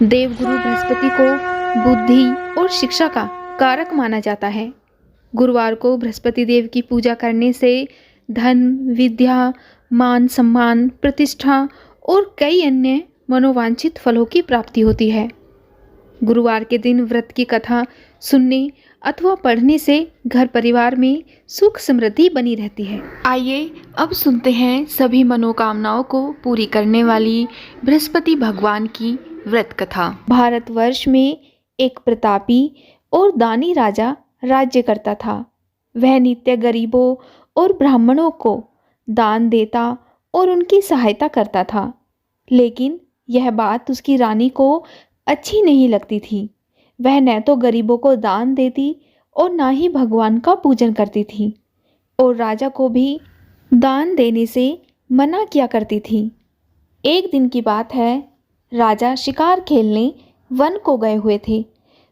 देवगुरु बृहस्पति को बुद्धि और शिक्षा का कारक माना जाता है। गुरुवार को बृहस्पति देव की पूजा करने से धन, विद्या, मान सम्मान, प्रतिष्ठा और कई अन्य मनोवांछित फलों की प्राप्ति होती है। गुरुवार के दिन व्रत की कथा सुनने अथवा पढ़ने से घर परिवार में सुख समृद्धि बनी रहती है। आइए अब सुनते हैं सभी मनोकामनाओं को पूरी करने वाली बृहस्पति भगवान की व्रत कथा। भारतवर्ष में एक प्रतापी और दानी राजा राज्य करता था। वह नित्य गरीबों और ब्राह्मणों को दान देता और उनकी सहायता करता था, लेकिन यह बात उसकी रानी को अच्छी नहीं लगती थी। वह न तो गरीबों को दान देती और ना ही भगवान का पूजन करती थी, और राजा को भी दान देने से मना किया करती थी। एक दिन की बात है, राजा शिकार खेलने वन को गए हुए थे,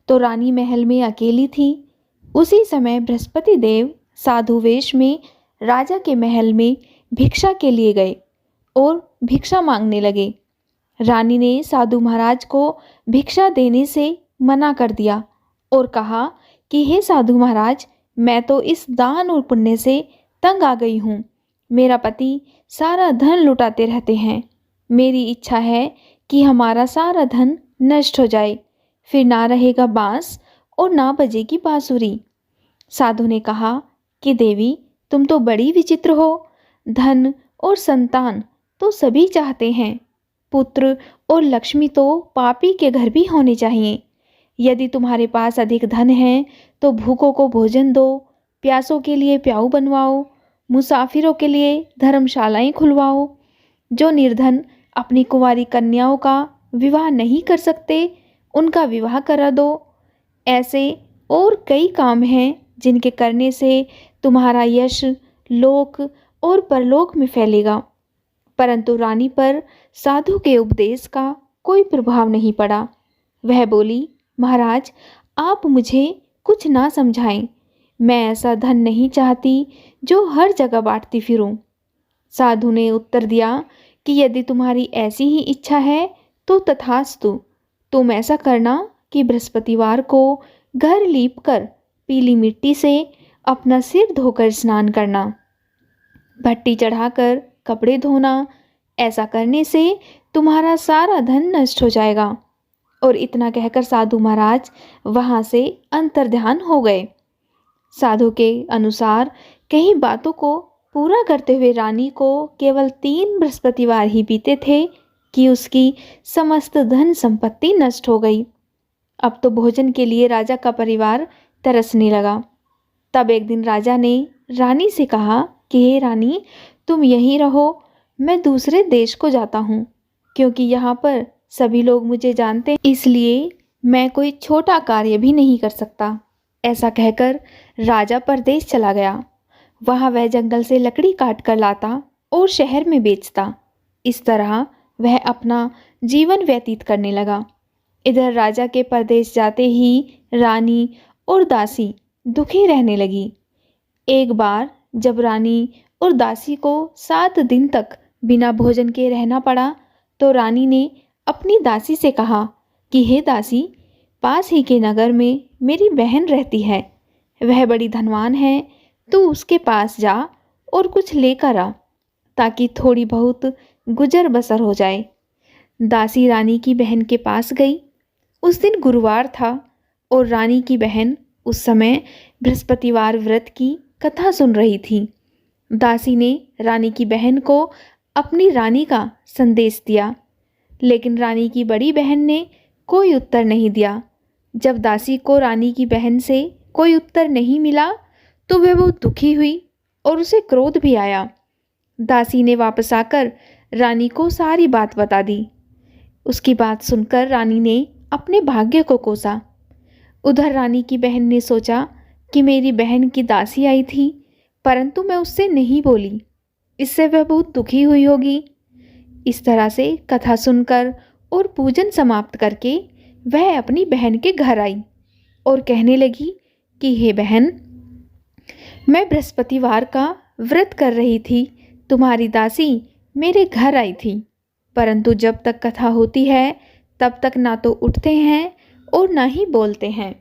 तो रानी महल में अकेली थी। उसी समय बृहस्पति देव साधु वेश में राजा के महल में भिक्षा के लिए गए और भिक्षा मांगने लगे। रानी ने साधु महाराज को भिक्षा देने से मना कर दिया और कहा कि हे साधु महाराज, मैं तो इस दान और पुण्य से तंग आ गई हूँ। मेरा पति सारा धन लुटाते रहते हैं। मेरी इच्छा है कि हमारा सारा धन नष्ट हो जाए, फिर ना रहेगा बांस और ना बजेगी बांसुरी। साधु ने कहा कि देवी, तुम तो बड़ी विचित्र हो। धन और संतान तो सभी चाहते हैं, पुत्र और लक्ष्मी तो पापी के घर भी होने चाहिए। यदि तुम्हारे पास अधिक धन है तो भूखों को भोजन दो, प्यासों के लिए प्याऊ बनवाओ, मुसाफिरों के लिए धर्मशालाएं खुलवाओ। जो निर्धन अपनी कुंवारी कन्याओं का विवाह नहीं कर सकते, उनका विवाह करा दो। ऐसे और कई काम हैं जिनके करने से तुम्हारा यश लोक और परलोक में फैलेगा। परंतु रानी पर साधु के उपदेश का कोई प्रभाव नहीं पड़ा। वह बोली, महाराज, आप मुझे कुछ ना समझाएं। मैं ऐसा धन नहीं चाहती जो हर जगह बांटती फिरूं। साधु ने उत्तर दिया कि यदि तुम्हारी ऐसी ही इच्छा है तो तथास्तु। तुम ऐसा करना कि बृहस्पतिवार को घर लीपकर पीली मिट्टी से अपना सिर धोकर स्नान करना, भट्टी चढ़ाकर कपड़े धोना। ऐसा करने से तुम्हारा सारा धन नष्ट हो जाएगा। और इतना कहकर साधु महाराज वहाँ से अंतर्ध्यान हो गए। साधु के अनुसार कई बातों को पूरा करते हुए रानी को केवल 3 बृहस्पतिवार ही बीते थे कि उसकी समस्त धन संपत्ति नष्ट हो गई। अब तो भोजन के लिए राजा का परिवार तरसने लगा। तब एक दिन राजा ने रानी से कहा कि हे रानी, तुम यहीं रहो, मैं दूसरे देश को जाता हूँ, क्योंकि यहाँ पर सभी लोग मुझे जानते हैं, इसलिए मैं कोई छोटा कार्य भी नहीं कर सकता। ऐसा कहकर राजा परदेश चला गया। वहाँ वह जंगल से लकड़ी काट कर लाता और शहर में बेचता। इस तरह वह अपना जीवन व्यतीत करने लगा। इधर राजा के परदेश जाते ही रानी और दासी दुखी रहने लगी। एक बार जब रानी और दासी को 7 दिन तक बिना भोजन के रहना पड़ा, तो रानी ने अपनी दासी से कहा कि हे दासी, पास ही के नगर में मेरी बहन रहती है। वह बड़ी धनवान है, तू उसके पास जा और कुछ लेकर आ, ताकि थोड़ी बहुत गुजर बसर हो जाए। दासी रानी की बहन के पास गई। उस दिन गुरुवार था और रानी की बहन उस समय बृहस्पतिवार व्रत की कथा सुन रही थी। दासी ने रानी की बहन को अपनी रानी का संदेश दिया, लेकिन रानी की बड़ी बहन ने कोई उत्तर नहीं दिया। जब दासी को रानी की बहन से कोई उत्तर नहीं मिला तो वह बहुत दुखी हुई और उसे क्रोध भी आया। दासी ने वापस आकर रानी को सारी बात बता दी। उसकी बात सुनकर रानी ने अपने भाग्य को कोसा। उधर रानी की बहन ने सोचा कि मेरी बहन की दासी आई थी, परंतु मैं उससे नहीं बोली, इससे वह बहुत दुखी हुई होगी। इस तरह से कथा सुनकर और पूजन समाप्त करके वह अपनी बहन के घर आई और कहने लगी कि हे बहन, मैं बृहस्पतिवार का व्रत कर रही थी, तुम्हारी दासी मेरे घर आई थी, परंतु जब तक कथा होती है तब तक ना तो उठते हैं और ना ही बोलते हैं।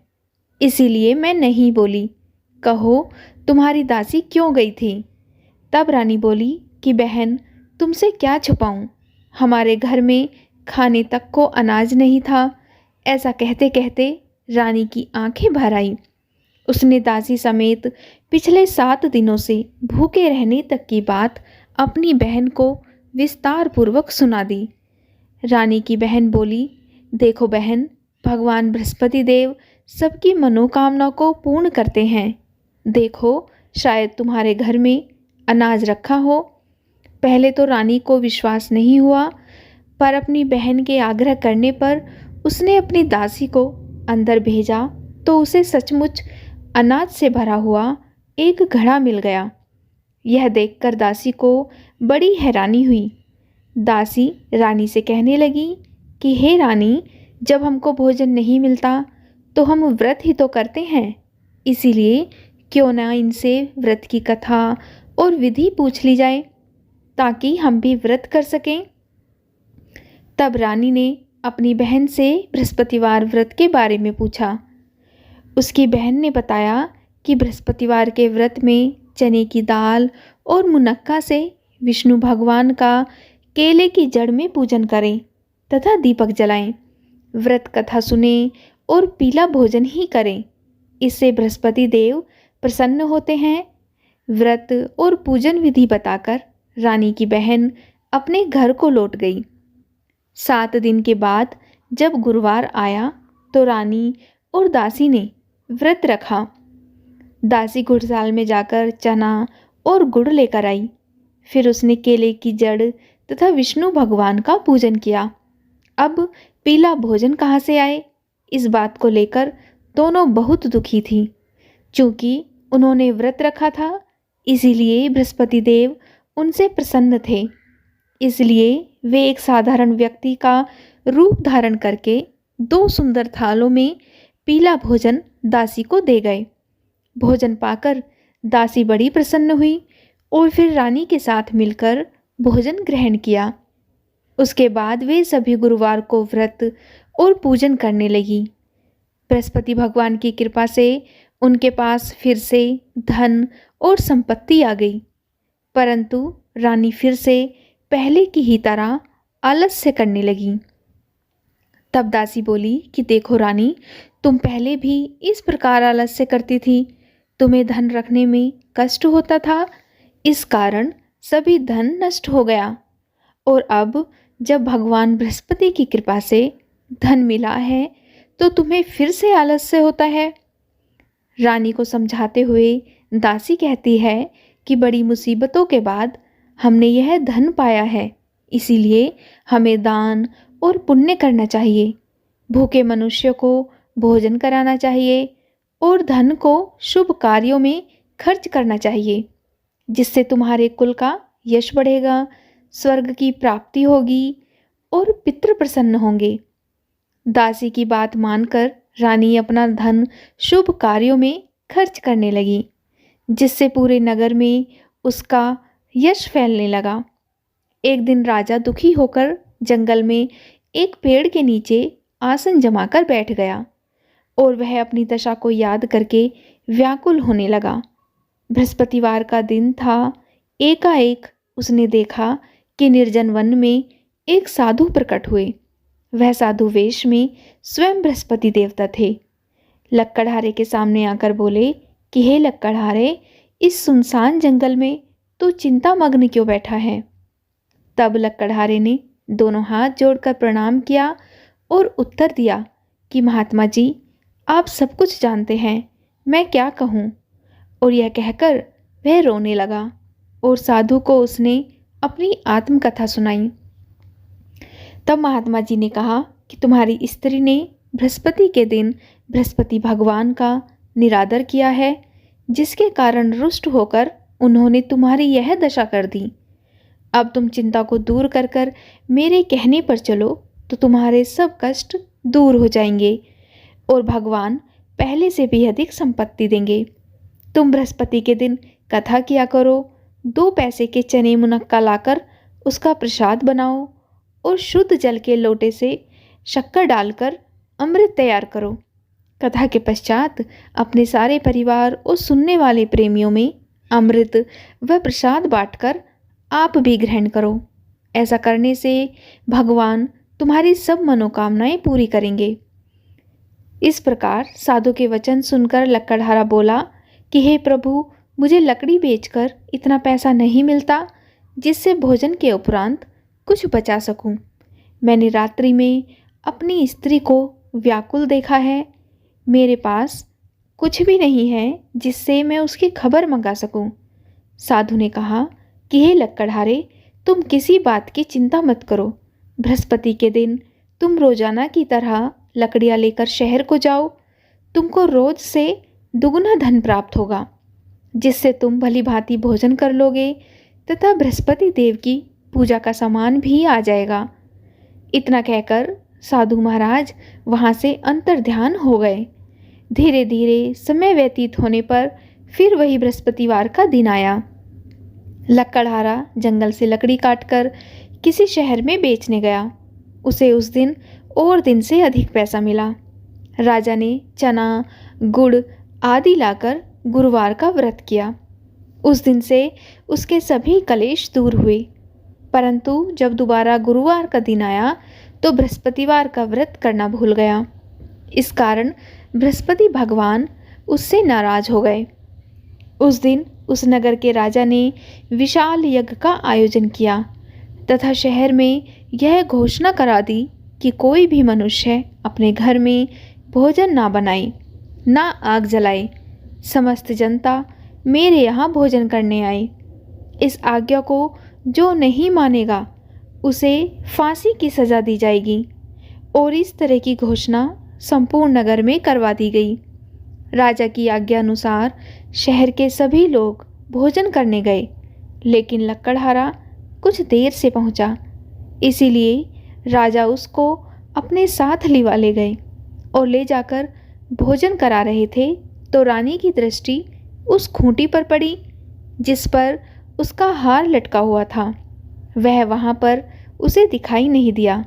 इसीलिए मैं नहीं बोली। कहो तुम्हारी दासी क्यों गई थी? तब रानी बोली कि बहन, तुमसे क्या छुपाऊं, हमारे घर में खाने तक को अनाज नहीं था। ऐसा कहते कहते रानी की आंखें भर आई। उसने दासी समेत पिछले 7 दिनों से भूखे रहने तक की बात अपनी बहन को विस्तार पूर्वक सुना दी। रानी की बहन बोली, देखो बहन, भगवान बृहस्पति देव सबकी मनोकामना को पूर्ण करते हैं। देखो, शायद तुम्हारे घर में अनाज रखा हो। पहले तो रानी को विश्वास नहीं हुआ, पर अपनी बहन के आग्रह करने पर उसने अपनी दासी को अंदर भेजा तो उसे सचमुच अनाज से भरा हुआ एक घड़ा मिल गया। यह देखकर दासी को बड़ी हैरानी हुई। दासी रानी से कहने लगी कि हे रानी, जब हमको भोजन नहीं मिलता तो हम व्रत ही तो करते हैं, इसीलिए क्यों ना इनसे व्रत की कथा और विधि पूछ ली जाए ताकि हम भी व्रत कर सकें। तब रानी ने अपनी बहन से बृहस्पतिवार व्रत के बारे में पूछा। उसकी बहन ने बताया कि बृहस्पतिवार के व्रत में चने की दाल और मुनक्का से विष्णु भगवान का केले की जड़ में पूजन करें तथा दीपक जलाएं, व्रत कथा सुने और पीला भोजन ही करें। इससे बृहस्पति देव प्रसन्न होते हैं। व्रत और पूजन विधि बताकर रानी की बहन अपने घर को लौट गई। 7 दिन के बाद जब गुरुवार आया तो रानी और दासी ने व्रत रखा। दासी घुड़साल में जाकर चना और गुड़ लेकर आई। फिर उसने केले की जड़ तथा विष्णु भगवान का पूजन किया। अब पीला भोजन कहाँ से आए, इस बात को लेकर दोनों बहुत दुखी थी। चूँकि उन्होंने व्रत रखा था, इसीलिए बृहस्पति देव उनसे प्रसन्न थे। इसलिए वे एक साधारण व्यक्ति का रूप धारण करके 2 सुंदर थालों में पीला भोजन दासी को दे गए। भोजन पाकर दासी बड़ी प्रसन्न हुई और फिर रानी के साथ मिलकर भोजन ग्रहण किया। उसके बाद वे सभी गुरुवार को व्रत और पूजन करने लगी। बृहस्पति भगवान की कृपा से उनके पास फिर से धन और संपत्ति आ गई, परंतु रानी फिर से पहले की ही तरह आलस्य करने लगी। तब दासी बोली कि देखो रानी, तुम पहले भी इस प्रकार आलस्य करती थी। तुम्हें धन रखने में कष्ट होता था, इस कारण सभी धन नष्ट हो गया। और अब जब भगवान बृहस्पति की कृपा से धन मिला है तो तुम्हें फिर से आलस्य होता है। रानी को समझाते हुए दासी कहती है कि बड़ी मुसीबतों के बाद हमने यह धन पाया है, इसीलिए हमें दान और पुण्य करना चाहिए। भूखे मनुष्य को भोजन कराना चाहिए और धन को शुभ कार्यों में खर्च करना चाहिए, जिससे तुम्हारे कुल का यश बढ़ेगा, स्वर्ग की प्राप्ति होगी और पितृ प्रसन्न होंगे। दासी की बात मानकर रानी अपना धन शुभ कार्यों में खर्च करने लगी, जिससे पूरे नगर में उसका यश फैलने लगा। एक दिन राजा दुखी होकर जंगल में एक पेड़ के नीचे आसन जमाकर बैठ गया और वह अपनी दशा को याद करके व्याकुल होने लगा। बृहस्पतिवार का दिन था। एकाएक उसने देखा कि निर्जन वन में एक साधु प्रकट हुए। वह साधु वेश में स्वयं बृहस्पति देवता थे। लक्कड़हारे के सामने आकर बोले कि हे लक्कड़हारे, इस सुनसान जंगल में तू चिंतामग्न क्यों बैठा है? तब लक्कड़हारे ने दोनों हाथ जोड़कर प्रणाम किया और उत्तर दिया कि महात्मा जी, आप सब कुछ जानते हैं, मैं क्या कहूँ। और यह कहकर वह रोने लगा और साधु को उसने अपनी आत्मकथा सुनाई। तब महात्मा जी ने कहा कि तुम्हारी स्त्री ने बृहस्पति के दिन बृहस्पति भगवान का निरादर किया है, जिसके कारण रुष्ट होकर उन्होंने तुम्हारी यह दशा कर दी। अब तुम चिंता को दूर कर कर मेरे कहने पर चलो तो तुम्हारे सब कष्ट दूर हो जाएंगे और भगवान पहले से भी अधिक संपत्ति देंगे। तुम बृहस्पति के दिन कथा किया करो, 2 पैसे के चने मुनक्का लाकर उसका प्रसाद बनाओ और शुद्ध जल के लोटे से शक्कर डालकर अमृत तैयार करो। कथा के पश्चात अपने सारे परिवार और सुनने वाले प्रेमियों में अमृत व प्रसाद बांटकर आप भी ग्रहण करो। ऐसा करने से भगवान तुम्हारी सब मनोकामनाएं पूरी करेंगे। इस प्रकार साधु के वचन सुनकर लकड़हारा बोला कि हे प्रभु, मुझे लकड़ी बेचकर इतना पैसा नहीं मिलता जिससे भोजन के उपरांत कुछ बचा सकूं। मैंने रात्रि में अपनी स्त्री को व्याकुल देखा है। मेरे पास कुछ भी नहीं है जिससे मैं उसकी खबर मंगा सकूं। साधु ने कहा कि हे लकड़हारे, तुम किसी बात की चिंता मत करो। बृहस्पति के दिन तुम रोजाना की तरह लकड़ियाँ लेकर शहर को जाओ। तुमको रोज से दुगुना धन प्राप्त होगा, जिससे तुम भली भांति भोजन कर लोगे तथा बृहस्पति देव की पूजा का सामान भी आ जाएगा। इतना कहकर साधु महाराज वहाँ से अंतर्ध्यान हो गए। धीरे धीरे समय व्यतीत होने पर फिर वही बृहस्पतिवार का दिन आया। लकड़हारा जंगल से लकड़ी काटकर किसी शहर में बेचने गया। उसे उस दिन और दिन से अधिक पैसा मिला। राजा ने चना, गुड़ आदि लाकर गुरुवार का व्रत किया। उस दिन से उसके सभी कलेश दूर हुए। परंतु जब दोबारा गुरुवार का दिन आया तो बृहस्पतिवार का व्रत करना भूल गया। इस कारण बृहस्पति भगवान उससे नाराज हो गए। उस दिन उस नगर के राजा ने विशाल यज्ञ का आयोजन किया तथा शहर में यह घोषणा करा दी कि कोई भी मनुष्य अपने घर में भोजन ना बनाए, ना आग जलाए। समस्त जनता मेरे यहाँ भोजन करने आए। इस आज्ञा को जो नहीं मानेगा उसे फांसी की सज़ा दी जाएगी। और इस तरह की घोषणा संपूर्ण नगर में करवा दी गई। राजा की आज्ञा अनुसार शहर के सभी लोग भोजन करने गए, लेकिन लकड़हारा कुछ देर से पहुंचा। इसीलिए राजा उसको अपने साथ लिवा ले गए और ले जाकर भोजन करा रहे थे तो रानी की दृष्टि उस खूंटी पर पड़ी जिस पर उसका हार लटका हुआ था। वह वहाँ पर उसे दिखाई नहीं दिया।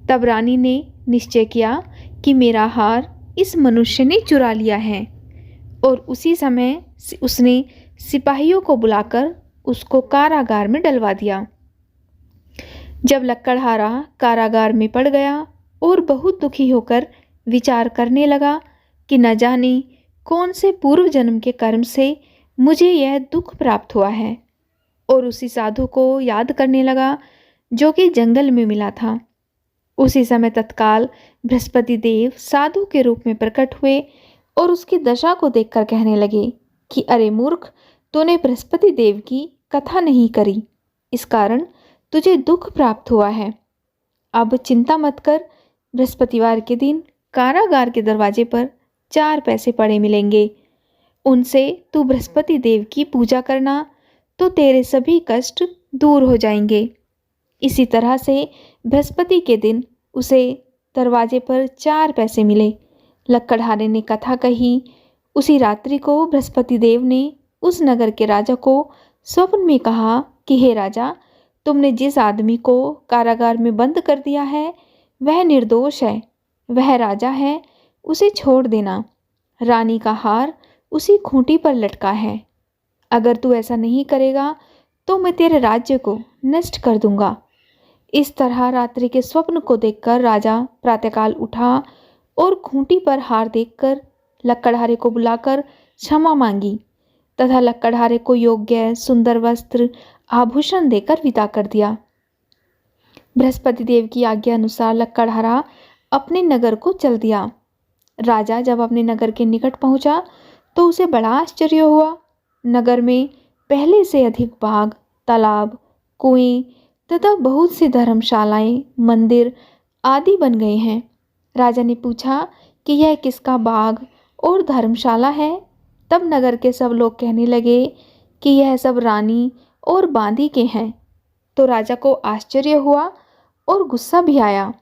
तब रानी ने निश्चय किया कि मेरा हार इस मनुष्य ने चुरा लिया है, और उसी समय उसने सिपाहियों को बुलाकर उसको कारागार में डलवा दिया। जब लकड़हारा कारागार में पड़ गया और बहुत दुखी होकर विचार करने लगा कि न जाने कौन से पूर्व जन्म के कर्म से मुझे यह दुख प्राप्त हुआ है, और उसी साधु को याद करने लगा जो कि जंगल में मिला था। उसी समय तत्काल बृहस्पति देव साधु के रूप में प्रकट हुए और उसकी दशा को देखकर कहने लगे कि अरे मूर्ख, तूने बृहस्पति देव की कथा नहीं करी, इस कारण तुझे दुख प्राप्त हुआ है। अब चिंता मत कर, बृहस्पतिवार के दिन कारागार के दरवाजे पर 4 पैसे पड़े मिलेंगे। उनसे तू बृहस्पति देव की पूजा करना तो तेरे सभी कष्ट दूर हो जाएंगे। इसी तरह से बृहस्पति के दिन उसे दरवाजे पर 4 पैसे मिले। लकड़हारे ने कथा कही। उसी रात्रि को बृहस्पति देव ने उस नगर के राजा को स्वप्न में कहा कि हे राजा, तुमने जिस आदमी को कारागार में बंद कर दिया है वह निर्दोष है, वह राजा है, उसे छोड़ देना। रानी का हार उसी खूंटी पर लटका है। अगर तू ऐसा नहीं करेगा तो मैं तेरे राज्य को नष्ट कर दूंगा। इस तरह रात्रि के स्वप्न को देखकर राजा प्रातःकाल उठा और खूंटी पर हार देखकर लकड़हारे को बुलाकर क्षमा मांगी तथा लकड़हारे को योग्य सुंदर वस्त्र आभूषण देकर विदा कर दिया। बृहस्पति देव की आज्ञा अनुसार लकड़हारा अपने नगर को चल दिया। राजा जब अपने नगर के निकट पहुंचा तो उसे बड़ा आश्चर्य हुआ। नगर में पहले से अधिक बाग, तालाब, कुएं तथा बहुत सी धर्मशालाएं, मंदिर आदि बन गए हैं। राजा ने पूछा कि यह किसका बाग और धर्मशाला है। तब नगर के सब लोग कहने लगे कि यह सब रानी और बांदी के हैं। तो राजा को आश्चर्य हुआ और गुस्सा भी आया।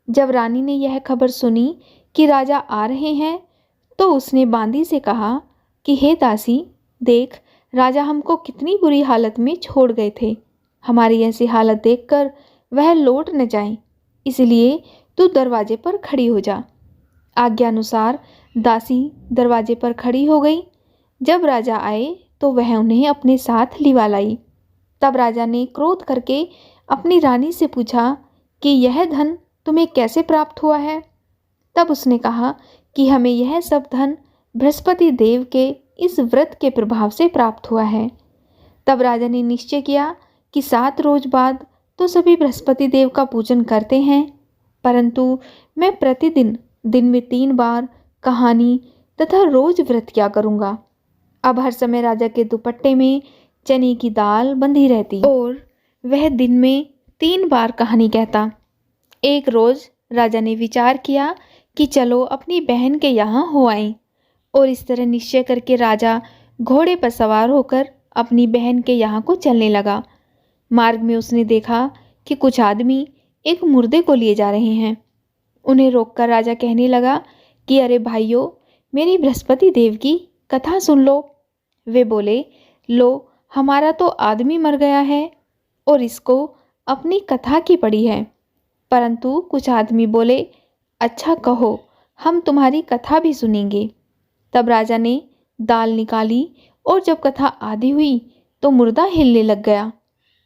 जब रानी ने यह खबर सुनी कि राजा आ रहे हैं तो उसने बांदी से कहा कि हे दासी, देख, राजा हमको कितनी बुरी हालत में छोड़ गए थे। हमारी ऐसी हालत देखकर वह लौट न जाए, इसलिए तू दरवाजे पर खड़ी हो जा। आज्ञानुसार दासी दरवाजे पर खड़ी हो गई। जब राजा आए तो वह उन्हें अपने साथ लिवा लाई। तब राजा ने क्रोध करके अपनी रानी से पूछा कि यह धन तुम्हें कैसे प्राप्त हुआ है। तब उसने कहा कि हमें यह सब धन बृहस्पति देव के इस व्रत के प्रभाव से प्राप्त हुआ है। तब राजा ने निश्चय किया कि 7 रोज बाद तो सभी बृहस्पति देव का पूजन करते हैं, परंतु मैं प्रतिदिन दिन में 3 बार कहानी तथा रोज व्रत किया करूँगा। अब हर समय राजा के दुपट्टे में चने की दाल बंधी रहती और वह दिन में 3 बार कहानी कहता। एक रोज राजा ने विचार किया कि चलो अपनी बहन के यहाँ हो आएं, और इस तरह निश्चय करके राजा घोड़े पर सवार होकर अपनी बहन के यहाँ को चलने लगा। मार्ग में उसने देखा कि कुछ आदमी एक मुर्दे को लिए जा रहे हैं। उन्हें रोककर राजा कहने लगा कि अरे भाइयों, मेरी बृहस्पति देव की कथा सुन लो। वे बोले, लो, हमारा तो आदमी मर गया है और इसको अपनी कथा की पड़ी है। परंतु कुछ आदमी बोले, अच्छा कहो, हम तुम्हारी कथा भी सुनेंगे। तब राजा ने दाल निकाली और जब कथा आधी हुई तो मुर्दा हिलने लग गया,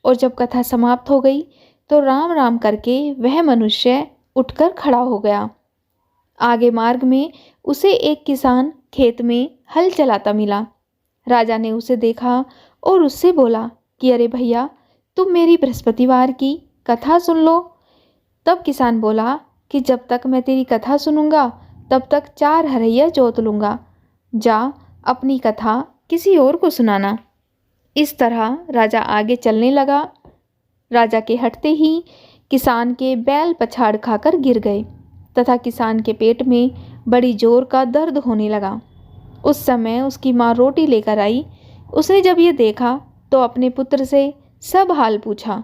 और जब कथा समाप्त हो गई तो राम राम करके वह मनुष्य उठकर खड़ा हो गया। आगे मार्ग में उसे एक किसान खेत में हल चलाता मिला। राजा ने उसे देखा और उससे बोला कि अरे भैया, तुम मेरी बृहस्पतिवार की कथा सुन लो। तब किसान बोला कि जब तक मैं तेरी कथा सुनूंगा तब तक 4 हरैया जोत लूँगा। जा, अपनी कथा किसी और को सुनाना। इस तरह राजा आगे चलने लगा। राजा के हटते ही किसान के बैल पछाड़ खाकर गिर गए तथा किसान के पेट में बड़ी जोर का दर्द होने लगा। उस समय उसकी माँ रोटी लेकर आई। उसने जब ये देखा तो अपने पुत्र से सब हाल पूछा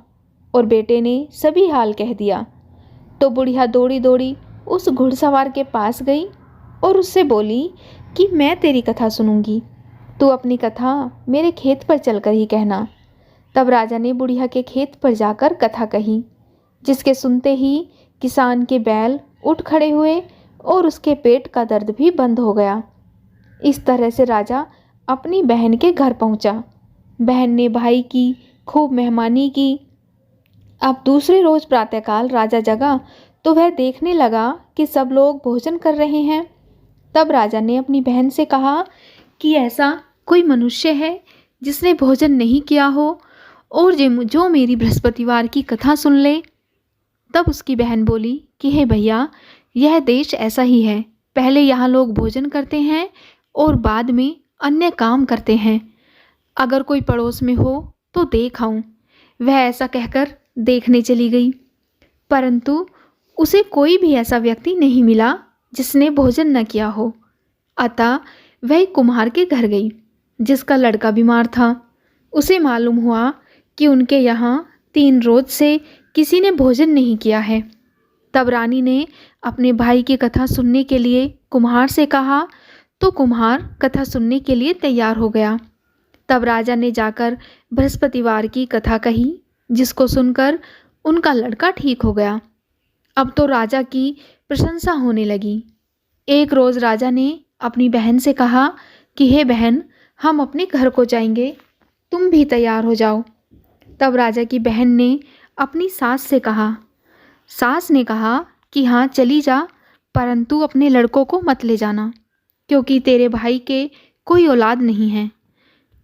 और बेटे ने सभी हाल कह दिया। तो बुढ़िया दौड़ी दौड़ी उस घुड़सवार के पास गई और उससे बोली कि मैं तेरी कथा सुनूंगी, तू अपनी कथा मेरे खेत पर चलकर ही कहना। तब राजा ने बुढ़िया के खेत पर जाकर कथा कही, जिसके सुनते ही किसान के बैल उठ खड़े हुए और उसके पेट का दर्द भी बंद हो गया। इस तरह से राजा अपनी बहन के घर पहुंचा। बहन ने भाई की खूब मेहमानी की। अब दूसरे रोज प्रातःकाल राजा जगा तो वह देखने लगा कि सब लोग भोजन कर रहे हैं। तब राजा ने अपनी बहन से कहा कि ऐसा कोई मनुष्य है जिसने भोजन नहीं किया हो और जो मेरी बृहस्पतिवार की कथा सुन ले। तब उसकी बहन बोली कि हे भैया, यह देश ऐसा ही है, पहले यहाँ लोग भोजन करते हैं और बाद में अन्य काम करते हैं। अगर कोई पड़ोस में हो तो देख आऊं। वह ऐसा कहकर देखने चली गई, परंतु उसे कोई भी ऐसा व्यक्ति नहीं मिला जिसने भोजन न किया हो। अतः वह कुम्हार के घर गई जिसका लड़का बीमार था। उसे मालूम हुआ कि उनके यहाँ 3 रोज से किसी ने भोजन नहीं किया है। तब रानी ने अपने भाई की कथा सुनने के लिए कुम्हार से कहा तो कुम्हार कथा सुनने के लिए तैयार हो गया। तब राजा ने जाकर बृहस्पतिवार की कथा कही, जिसको सुनकर उनका लड़का ठीक हो गया। अब तो राजा की प्रशंसा होने लगी। एक रोज़ राजा ने अपनी बहन से कहा कि हे बहन, हम अपने घर को जाएंगे, तुम भी तैयार हो जाओ। तब राजा की बहन ने अपनी सास से कहा। सास ने कहा कि हाँ चली जा, परंतु अपने लड़कों को मत ले जाना, क्योंकि तेरे भाई के कोई औलाद नहीं है।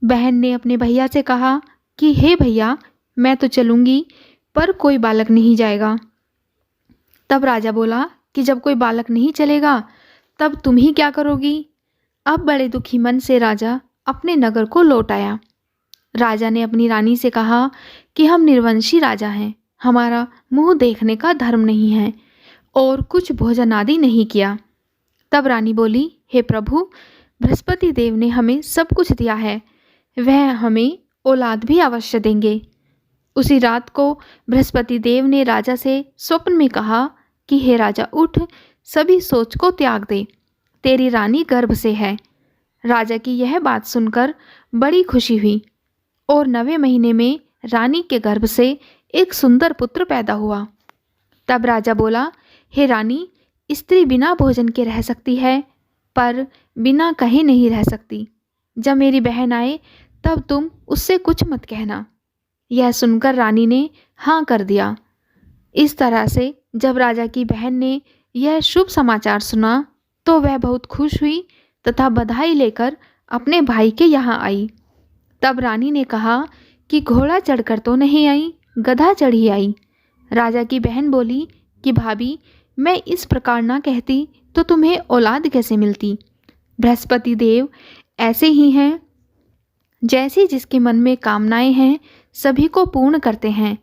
बहन ने अपने भैया से कहा कि हे भैया, मैं तो चलूँगी, पर कोई बालक नहीं जाएगा। तब राजा बोला कि जब कोई बालक नहीं चलेगा तब तुम ही क्या करोगी। अब बड़े दुखी मन से राजा अपने नगर को लौट आया। राजा ने अपनी रानी से कहा कि हम निर्वंशी राजा हैं, हमारा मुंह देखने का धर्म नहीं है और कुछ भोजन आदि नहीं किया। तब रानी बोली, हे प्रभु, बृहस्पति देव ने हमें सब कुछ दिया है, वह हमें औलाद भी अवश्य देंगे। उसी रात को बृहस्पति देव ने राजा से स्वप्न में कहा कि हे राजा, उठ, सभी सोच को त्याग दे, तेरी रानी गर्भ से है। राजा की यह बात सुनकर बड़ी खुशी हुई और 9वें महीने में रानी के गर्भ से एक सुंदर पुत्र पैदा हुआ। तब राजा बोला हे रानी, स्त्री बिना भोजन के रह सकती है, पर बिना कहे नहीं रह सकती। जब मेरी बहन आए तब तुम उससे कुछ मत कहना। यह सुनकर रानी ने हाँ कर दिया। इस तरह से जब राजा की बहन ने यह शुभ समाचार सुना तो वह बहुत खुश हुई तथा बधाई लेकर अपने भाई के यहाँ आई। तब रानी ने कहा कि घोड़ा चढ़कर तो नहीं आई, गधा चढ़ी आई। राजा की बहन बोली कि भाभी, मैं इस प्रकार ना कहती तो तुम्हें औलाद कैसे मिलती। बृहस्पति देव ऐसे ही हैं, जैसे जिसके मन में कामनाएं हैं सभी को पूर्ण करते हैं।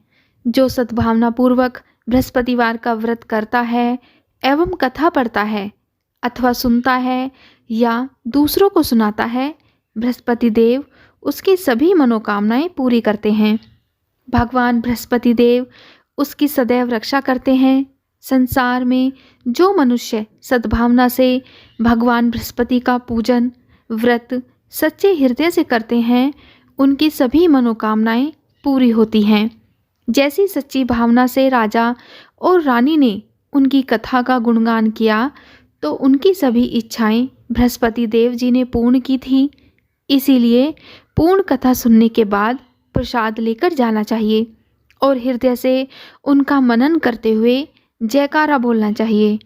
जो सद्भावना पूर्वक बृहस्पतिवार का व्रत करता है एवं कथा पढ़ता है अथवा सुनता है या दूसरों को सुनाता है, बृहस्पति देव उसकी सभी मनोकामनाएं पूरी करते हैं। भगवान बृहस्पति देव उसकी सदैव रक्षा करते हैं। संसार में जो मनुष्य सद्भावना से भगवान बृहस्पति का पूजन व्रत सच्चे हृदय से करते हैं, उनकी सभी मनोकामनाएं पूरी होती हैं। जैसी सच्ची भावना से राजा और रानी ने उनकी कथा का गुणगान किया तो उनकी सभी इच्छाएं बृहस्पति देव जी ने पूर्ण की थी। इसीलिए पूर्ण कथा सुनने के बाद प्रसाद लेकर जाना चाहिए और हृदय से उनका मनन करते हुए जयकारा बोलना चाहिए।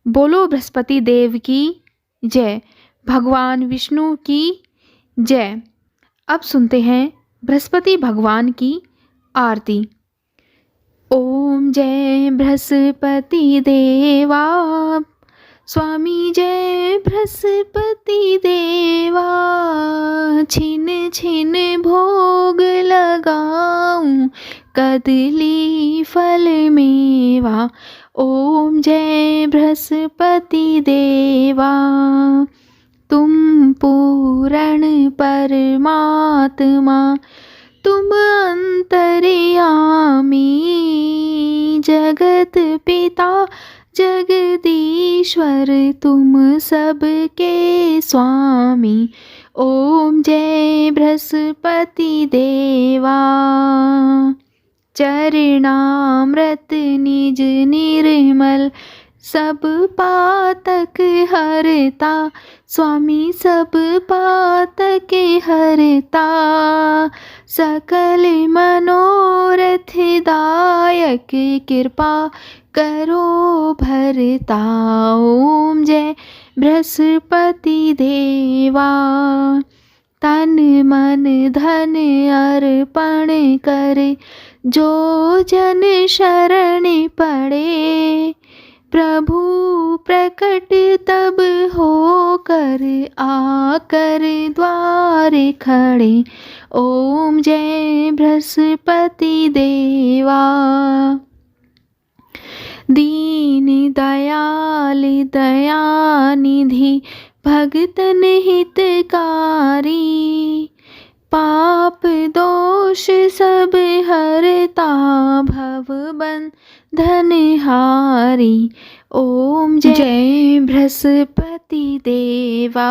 बोलो बृहस्पति देव की जय, भगवान विष्णु की जय। अब सुनते हैं बृहस्पति भगवान की आरती। ओम जय बृहस्पति देवा, स्वामी जय बृहस्पति देवा। छिन छिन भोग लगाऊं, कदली फल मेवा। ओम जय बृहस्पति देवा, तुम पूर्ण परमात्मा, तुम अंतर्यामी। जगत पिता जगदीश्वर, तुम सबके स्वामी। ओम जय बृहस्पति देवा। चरणामृत निज निर्मल, सब पातक हरता। स्वामी सब पातक हरता, सकल मनोरथ दायक। कृपा करो भरता। ओम जय बृहस्पति देवा। तन मन धन अर्पण कर, जो जन शरण पड़े। प्रभु प्रकट तब होकर, आकर द्वार खड़े। ओम जय बृहस्पति देवा। दीन दयाल दयानिधि, भगतन हितकारी। पाप दोष सब हरता, भव बंधन हारी। ओम जय बृहस्पति देवा।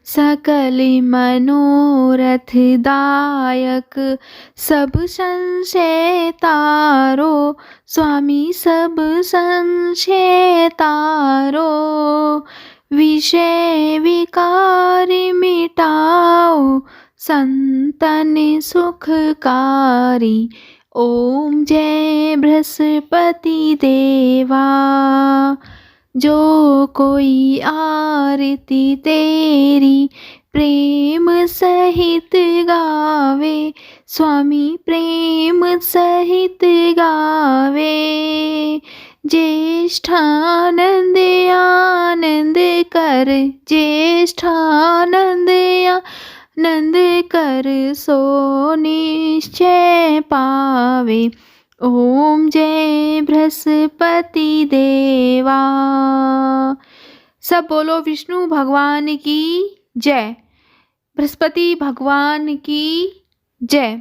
सकल मनोरथ दायक, सब संशय तारो। स्वामी सब संशय तारो। विषय विकार मिटाओ, संतन सुखकारी। ओम जय बृहस्पति देवा। जो कोई आरती तेरी प्रेम सहित गावे। स्वामी प्रेम सहित गावे। ज्येष्ठानंद आनंद कर, ज्येष्ठानंद आनंद कर। सो निश्चय पावे। ओम जय बृहस्पति देवा। सब बोलो विष्णु भगवान की जय, बृहस्पति भगवान की जय।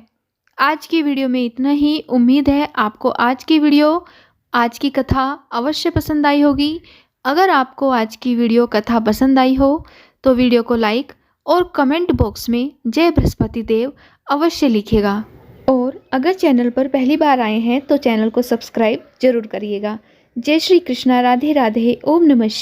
आज की वीडियो में इतना ही। उम्मीद है आपको आज की वीडियो, आज की कथा अवश्य पसंद आई होगी। अगर आपको आज की वीडियो कथा पसंद आई हो तो वीडियो को लाइक और कमेंट बॉक्स में जय बृहस्पति देव अवश्य लिखिएगा। और अगर चैनल पर पहली बार आए हैं तो चैनल को सब्सक्राइब जरूर करिएगा। जय श्री कृष्णा, राधे राधे, ओम नमः शिवाय।